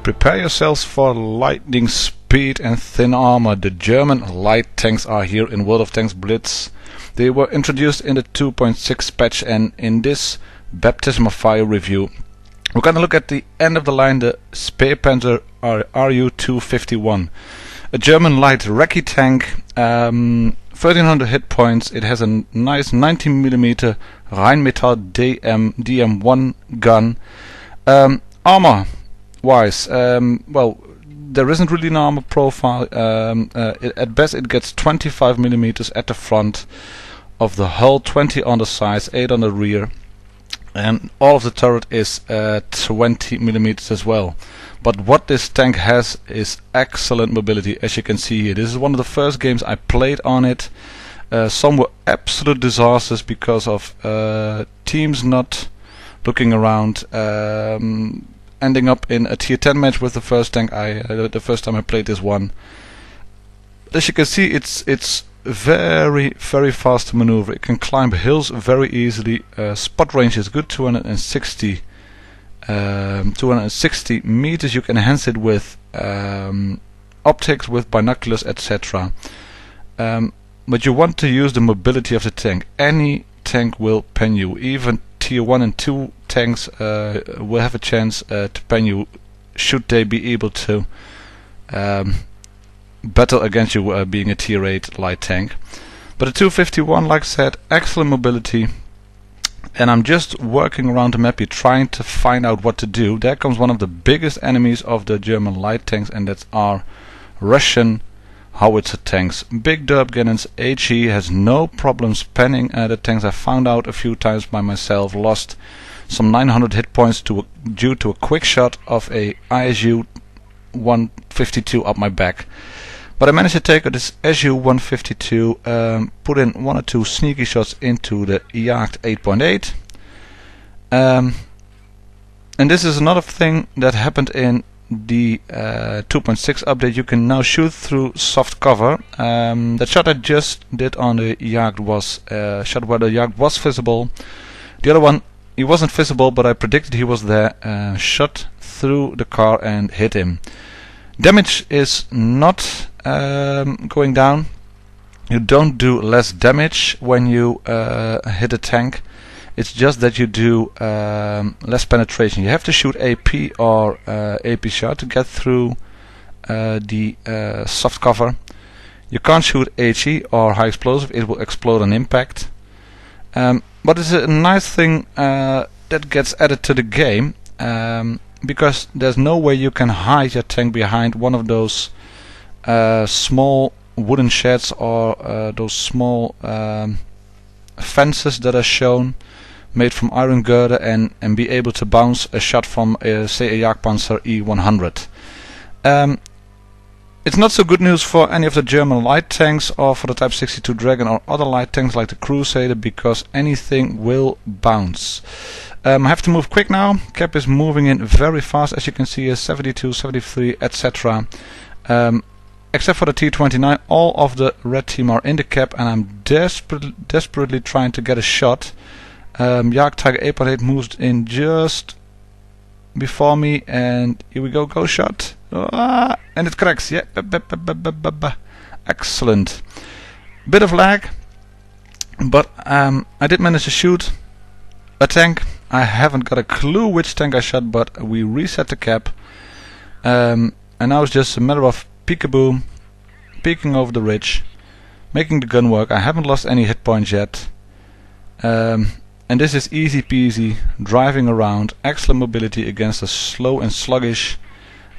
Prepare yourselves for lightning speed and thin armor. The German light tanks are here in World of Tanks Blitz. They were introduced in the 2.6 patch, and in this baptism of fire review we're gonna look at the end of the line, the Spähpanzer Ru 251. A German light recce tank, 1300 hit points. It has a nice 90mm Rheinmetall DM1 gun. Armor wise, well, there isn't really an armor profile. At best it gets 25mm at the front of the hull, 20 on the sides, 8 on the rear, and all of the turret is 20mm as well. But what this tank has is excellent mobility, as you can see here. This is one of the first games I played on it. Some were absolute disasters because of teams not looking around, ending up in a tier 10 match with the first tank the first time I played this one. As you can see, it's very fast to maneuver. It can climb hills very easily. Spot range is good, 260 meters. You can enhance it with optics, with binoculars, etc. But you want to use the mobility of the tank. Any tank will pen you. Even tier 1 and 2 tanks will have a chance to pen you, should they be able to battle against you being a tier 8 light tank. But the 251, like I said, excellent mobility. And I'm just working around the map here trying to find out what to do. There comes one of the biggest enemies of the German light tanks, and that's our Russian howitzer tanks. Big derp cannons. HE has no problems penning the tanks. I found out a few times by myself. Lost some 900 hit points due to a quick shot of a ISU 152 up my back. But I managed to take this SU 152, put in one or two sneaky shots into the Jagd 8.8. And this is another thing that happened in the 2.6 update. You can now shoot through soft cover. The shot I just did on the Jagd was a shot where the Jagd was visible. The other one, he wasn't visible, but I predicted he was there. Shot through the car and hit him. Damage is not going down. You don't do less damage when you hit a tank. It's just that you do less penetration. You have to shoot AP or AP shot to get through the soft cover. You can't shoot HE or high explosive. It will explode on impact. But it's a nice thing that gets added to the game, because there's no way you can hide your tank behind one of those small wooden sheds or those small fences that are shown, made from iron girder, and be able to bounce a shot from say a Spähpanzer E100. It's not so good news for any of the German light tanks or for the Type 62 Dragon or other light tanks like the Crusader, because anything will bounce. I have to move quick now. Cap is moving in very fast, as you can see, 72, 73, etc. Except for the T29, all of the red team are in the cap, and I'm desperately trying to get a shot. Jagd Tiger 8.8 moves in just before me, and here we go, go shot. And it cracks, yeah, excellent. Bit of lag, but I did manage to shoot a tank. I haven't got a clue which tank I shot, but we reset the cap, and now it's just a matter of peekaboo, peeking over the ridge, making the gun work. I haven't lost any hit points yet, and this is easy peasy, driving around, excellent mobility against a slow and sluggish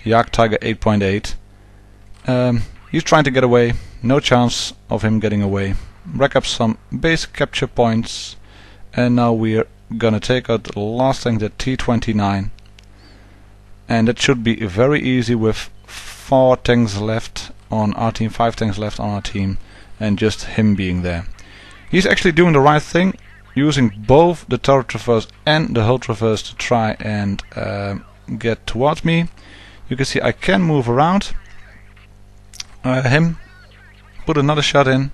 Jagd Tiger 8.8. He's trying to get away, no chance of him getting away. Rack up some basic capture points, and now we're gonna take out the last tank, the T29, and that should be very easy with 4 tanks left on our team, 5 tanks left on our team, and just him being there. He's actually doing the right thing, using both the turret traverse and the hull traverse to try and get towards me. You can see I can move around him, put another shot in.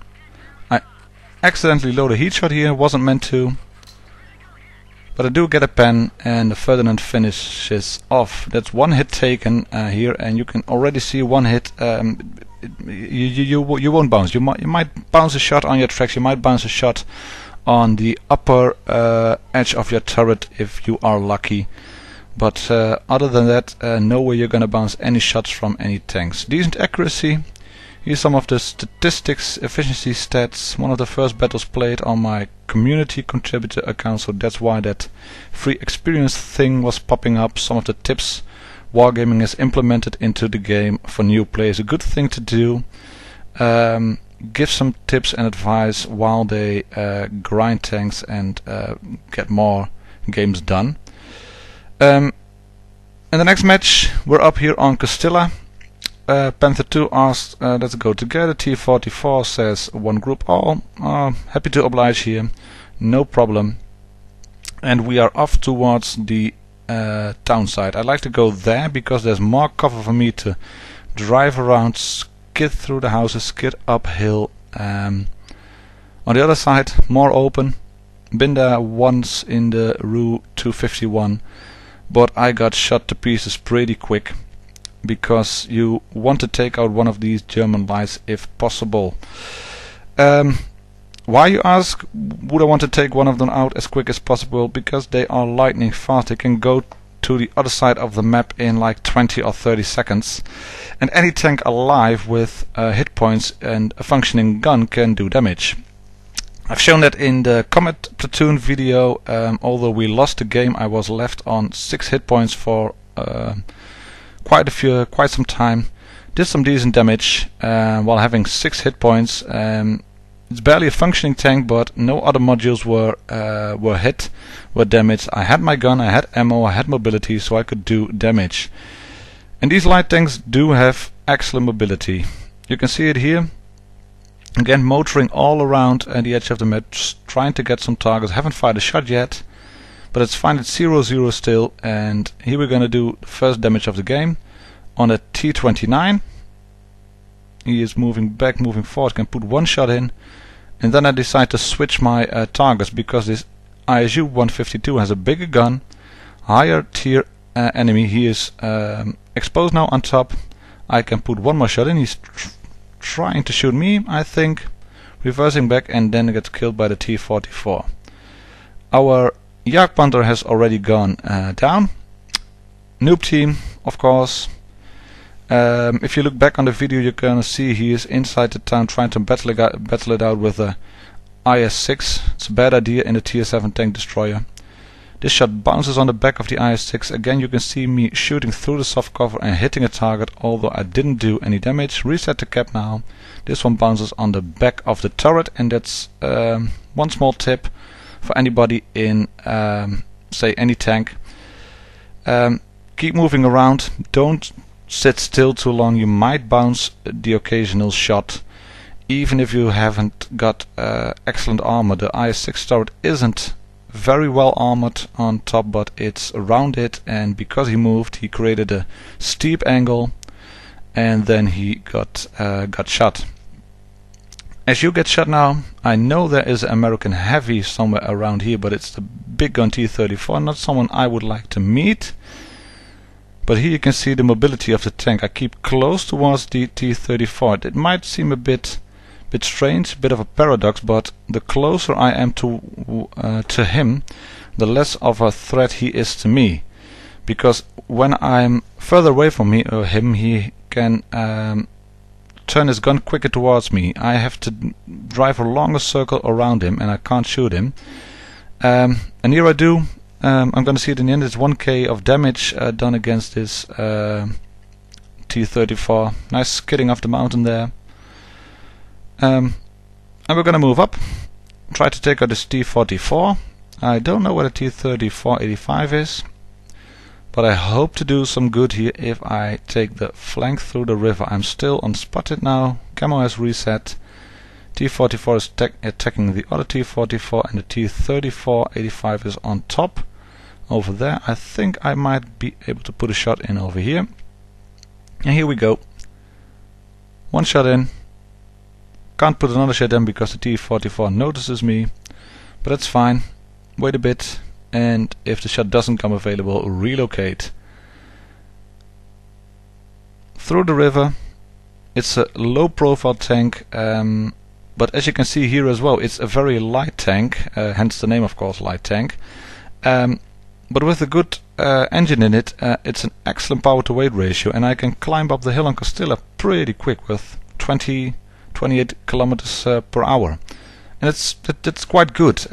I accidentally loaded a heat shot here, wasn't meant to. But I do get a pen, and the Ferdinand finishes off. That's one hit taken here, and you can already see one hit. You won't bounce. You might bounce a shot on your tracks. You might bounce a shot on the upper edge of your turret if you are lucky. But other than that, no way you're gonna bounce any shots from any tanks. Decent accuracy. Here's some of the statistics, efficiency stats. One of the first battles played on my community contributor account, so that's why that free experience thing was popping up. Some of the tips Wargaming has implemented into the game for new players. A good thing to do. Give some tips and advice while they grind tanks and get more games done. In the next match, we're up here on Castilla. Panther 2 asked, let's go together. T44 says one group all. Happy to oblige here, no problem. And we are off towards the town side. I like to go there because there's more cover for me to drive around, skid through the houses, skid uphill. On the other side, more open. Been there once in the Ru 251, but I got shot to pieces pretty quick, because you want to take out one of these German lights if possible. Why, you ask? Would I want to take one of them out as quick as possible? Because they are lightning fast. They can go to the other side of the map in like 20 or 30 seconds. And any tank alive with hit points and a functioning gun can do damage. I've shown that in the Comet Platoon video. Although we lost the game, I was left on 6 hit points for quite some time. Did some decent damage while having 6 hit points. It's barely a functioning tank, but no other modules were damaged. I had my gun, I had ammo, I had mobility, so I could do damage. And these light tanks do have excellent mobility. You can see it here. Again, motoring all around at the edge of the map, just trying to get some targets. Haven't fired a shot yet, but it's fine. It's 0-0 still, and here we're gonna do the first damage of the game on a T29. He is moving back, moving forward. Can put one shot in, and then I decide to switch my targets, because this ISU 152 has a bigger gun, higher tier enemy. He is exposed now on top. I can put one more shot in. He's trying to shoot me, I think, reversing back, and then gets killed by the T44. Our Jagdpanther has already gone down. Noob team, of course. If you look back on the video, you're gonna see he is inside the town trying to battle it out with a IS-6. It's a bad idea in a tier 7 tank destroyer. This shot bounces on the back of the IS-6. Again, you can see me shooting through the soft cover and hitting a target, although I didn't do any damage. Reset the cap now. This one bounces on the back of the turret, and that's one small tip for anybody in, say, any tank. Keep moving around. Don't sit still too long. You might bounce the occasional shot, even if you haven't got excellent armor. The IS-6 turret isn't very well armored on top, but it's around it, and because he moved, he created a steep angle, and then he got shot. As you get shot now, I know there is an American heavy somewhere around here, but it's the big gun T-34, not someone I would like to meet. But here you can see the mobility of the tank. I keep close towards the T-34. It might seem a bit strange, a bit of a paradox, but the closer I am to him, the less of a threat he is to me. Because when I'm further away from him, he can turn his gun quicker towards me. I have to drive a longer circle around him, and I can't shoot him. And here I do. I'm going to see it in the end. It's 1k of damage done against this T-34. Nice skidding off the mountain there. And we're going to move up. Try to take out this T-44. I don't know what a T-34-85 is, but I hope to do some good here if I take the flank through the river. I'm still unspotted now. Camo has reset. T-44 is attacking the other T-44, and the T-34-85 is on top over there. I think I might be able to put a shot in over here. And here we go. One shot in. Can't put another shot in because the T-44 notices me, but that's fine. Wait a bit. and if the shot doesn't come available, relocate. Through the river. It's a low profile tank, but as you can see here as well, it's a very light tank, hence the name of course, light tank. But with a good engine in it, it's an excellent power to weight ratio, and I can climb up the hill on Castilla pretty quick with 28 kilometers per hour, and it's quite good.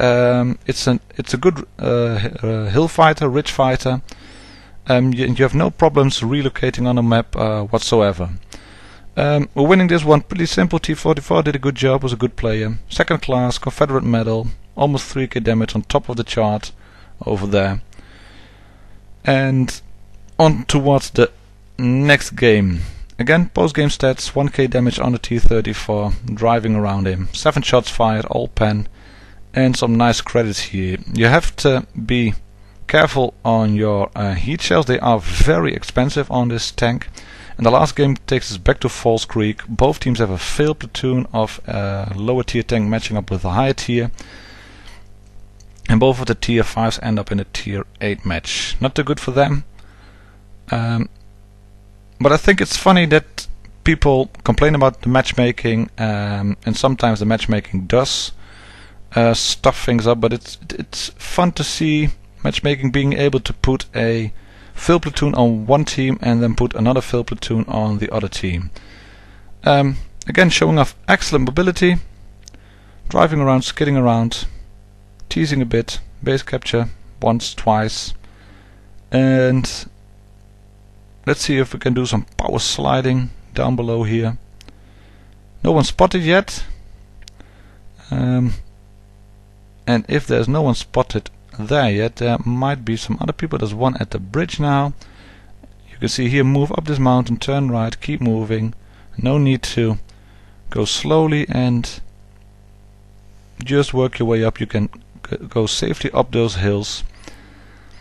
It's a good hill fighter, ridge fighter. You have no problems relocating on a map whatsoever. We're winning this one pretty simple. T44 did a good job, was a good player. Second class, Confederate medal, almost 3k damage on top of the chart over there. And on towards the next game. Again, post-game stats, 1k damage on the T34, driving around him. 7 shots fired, all pen, and some nice credits here. You have to be careful on your heat shells, they are very expensive on this tank. And the last game takes us back to Falls Creek. Both teams have a failed platoon of lower tier tank matching up with a higher tier. And both of the tier 5s end up in a tier 8 match. Not too good for them. But I think it's funny that people complain about the matchmaking, and sometimes the matchmaking does stuff things up, but it's fun to see matchmaking being able to put a fill platoon on one team and then put another fill platoon on the other team. Again, showing off excellent mobility, driving around, skidding around, teasing a bit, base capture once, twice, and let's see if we can do some power sliding down below here. No one spotted yet, and if there's no one spotted there yet, there might be some other people. There's one at the bridge now. You can see here, move up this mountain, turn right, keep moving. No need to go slowly, and just work your way up. You can go safely up those hills.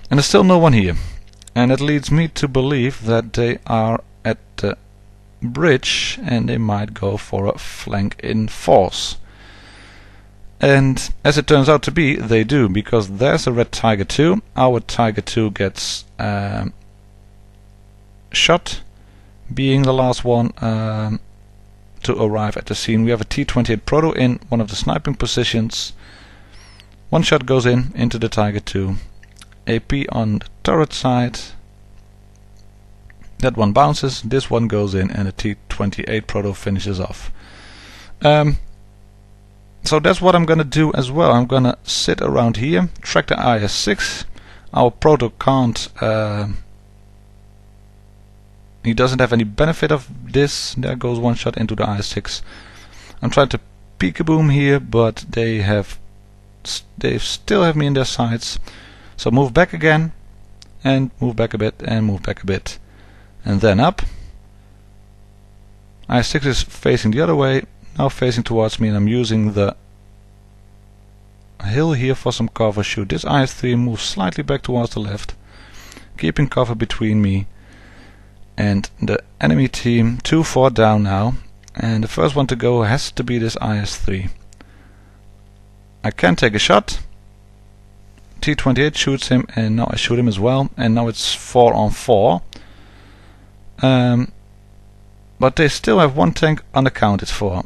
And there's still no one here, and it leads me to believe that they are at the bridge and they might go for a flank in force. And as it turns out to be, they do, because there's a red Tiger 2. Our Tiger 2 gets shot, being the last one to arrive at the scene. We have a T-28 Proto in one of the sniping positions. One shot goes into the Tiger 2. AP on the turret side. That one bounces, this one goes in, and the T-28 Proto finishes off. So that's what I'm gonna do as well. I'm gonna sit around here, track the IS-6. Our Proto can't, he doesn't have any benefit of this. There goes one shot into the IS-6. I'm trying to peek-a-boom here, but they still have me in their sights. So move back again, and move back a bit, and move back a bit, and then up. IS-6 is facing the other way. Now facing towards me, and I'm using the hill here for some cover. Shoot this IS-3, move slightly back towards the left, keeping cover between me and the enemy team. 2-4 down now, and the first one to go has to be this IS-3. I can take a shot. T-28 shoots him, and now I shoot him as well, and now it's 4 on 4. But they still have one tank unaccounted for.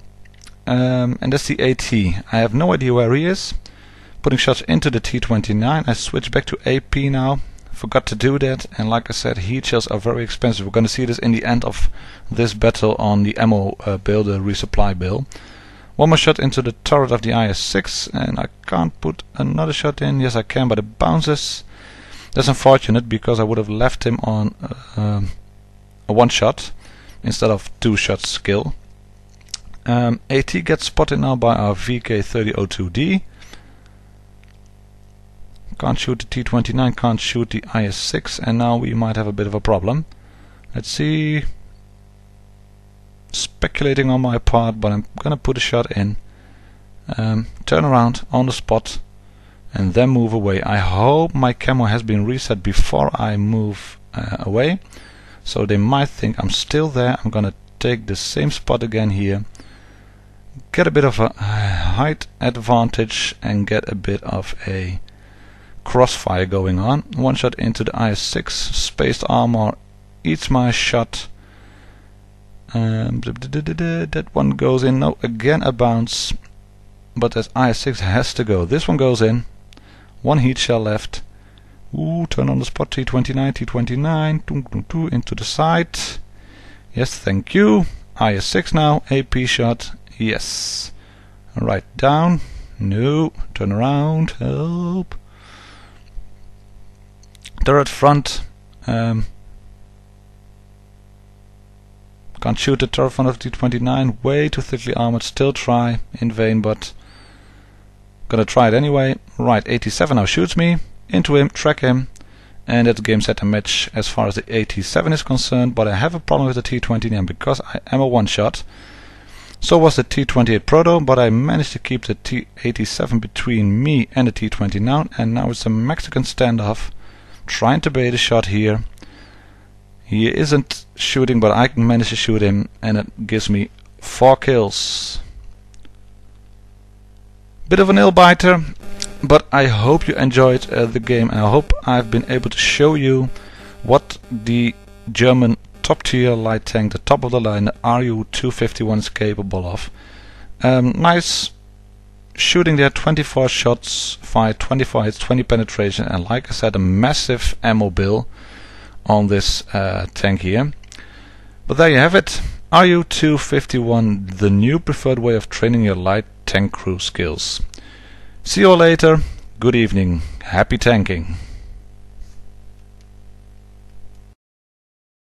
And that's the AT. I have no idea where he is. Putting shots into the T-29. I switch back to AP now. Forgot to do that, and like I said, heat shells are very expensive. We're going to see this in the end of this battle on the ammo bill, the resupply bill. One more shot into the turret of the IS-6, and I can't put another shot in. Yes, I can, but it bounces. That's unfortunate, because I would have left him on a one shot instead of 2 shots skill. AT gets spotted now by our VK3002D. Can't shoot the T-29, can't shoot the IS-6, and now we might have a bit of a problem. Let's see. Speculating on my part, but I'm gonna put a shot in. Turn around on the spot and then move away. I hope my camo has been reset before I move away, so they might think I'm still there. I'm gonna take the same spot again here, get a bit of a height advantage and get a bit of a crossfire going on. One shot into the IS-6, spaced armor eats my shot. That one goes in. No, again a bounce. But that IS-6 has to go. This one goes in. One heat shell left. Ooh, turn on the spot. T-29, T-29. Into the side. Yes, thank you. IS-6 now. AP shot. Yes. Right down. No. Turn around. Help. Turret front. Can't shoot the turret front of T-29. Way too thickly armored. Still try. In vain, but gonna try it anyway. Right, 87 now shoots me. Into him. Track him. And that's game set and match as far as the 87 is concerned. But I have a problem with the T-29 because I am a one-shot. So was the T-28 Proto, but I managed to keep the T-87 between me and the T-29, and now it's a Mexican standoff, trying to bait a shot here. He isn't shooting, but I can manage to shoot him, and it gives me 4 kills. Bit of a nail-biter, but I hope you enjoyed the game, and I hope I've been able to show you what the German top-tier light tank, the top of the line, the Ru 251 is capable of. Nice shooting there, 24 shots fired, 24 hits, 20 penetration, and like I said, a massive ammo bill on this tank here. But there you have it, Ru 251, the new preferred way of training your light tank crew skills. See you all later, good evening, happy tanking.